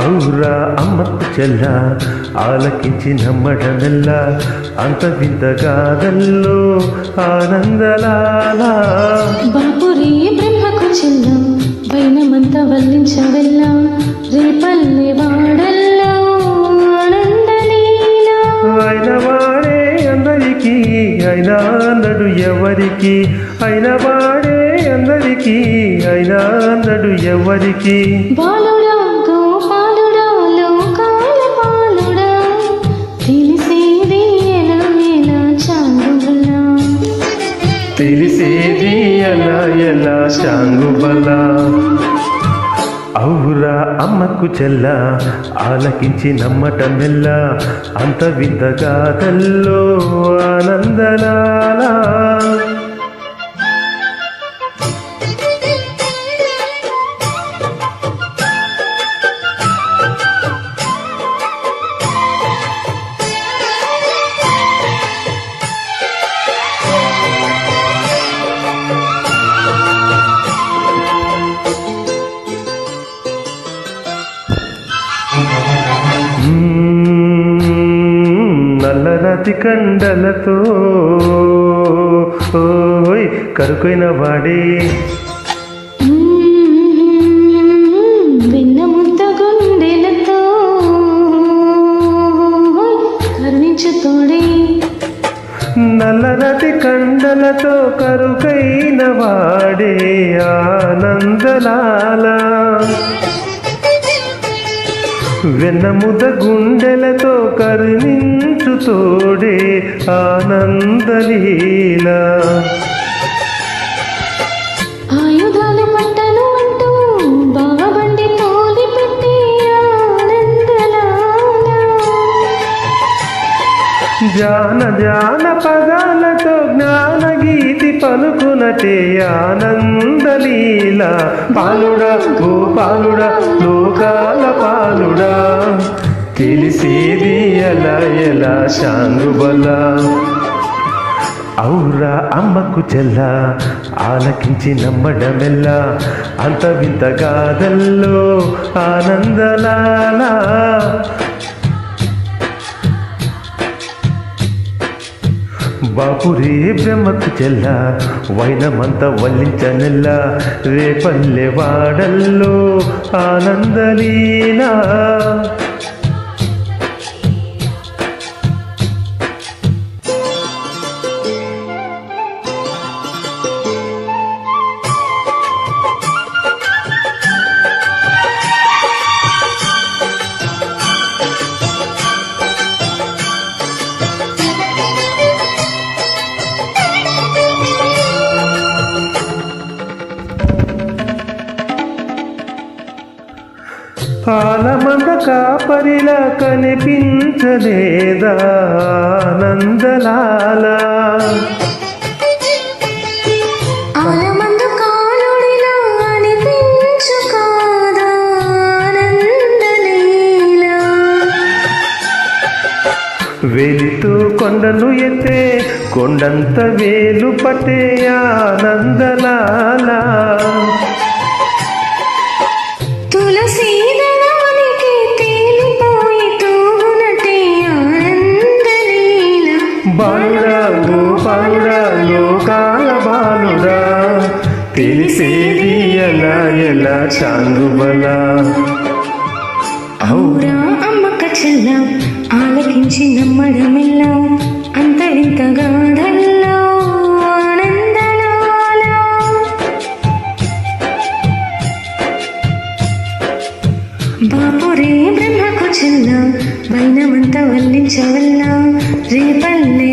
ఔరా అమ్మకు చెల్ల ఆలకించి నమ్మడమెల్ల అంత వింతగాదల్లో ఆనందలాలా బాపురే బ్రహ్మకు చెల్లం వైనమంతా వల్లించవెల్లం రేపల్లె వాడల్లో ఆనందలీలా ఆయన వాడే అందరికీ అయినా నడు ఎవరికి అయిన వాడే అందరికీ అయినా నడు ఎవరికి బాలుడా గోపాలుడా లోకాల పాలుడా తెలిసేది ఎలా ఎలా చాంగుబలా తెలిసేది ఎలా ఎలా చాంగుబలా ఔరా అమ్మకు చెల్ల ఆలకించి నమ్మటమెల్ల అంత వింతగాథల్లో ఆనందలాలా నల్లరాతి కండలతో కరుకైన వాడే వెన్న ముద్ద గుండెలతో కరుణించు తోడే నల్లరాతి కండలతో కరుకైన వాడే ఆనందలాలా వెన్నముద గుండెలతో కరుణించు తోడే ఆనందలీలా ఆయుధాలు పట్టను అంటూ బావబండి తోలి పెట్టి ఆనందలాలా జాన జాన పదాలతో జ్ఞానగీతి పలుకునటే ఆనందలీల పాలుడా గోపాలుడా లోకాల పాలుడా తెలిసేది ఎలా ఎలా శాంగుబలా ఔరా అమ్మకు చెల్ల ఆలకించి నమ్మడమెల్ల అంత వింతగాదల్లో ఆనందలాలా బాపురే బ్రహ్మకు చెల్ల వైనమంత వల్లించనెల్ల రేపల్లె వాడల్లో ఆనందలీలా ఆలమంద కాపరిలా కనిపించలేదా ఆనందలాలా ఆలమందు కాలుడిలా అనిపించు కాదా ఆనందలీలా వేలితో కొండను ఎత్తే కొండంత వేలు పట్టే ఆనందలాలా తులసీదళానికి తేలిపోయి తూగునటే ఆనందలీలా బాలుడా గోపాలుడా లోకాల బాలుడా తెలిసేది ఎలా ఎలా చాంగుబలా ఔరా అమ్మక చెల్ల ఆలకించి నమ్మడమెల్ల అంత వింతగాథల్లో ఆనందలాలా బాపురే బ్రహ్మకు చెల్ల వైనమంతా వల్లించవల్ల రేపల్లె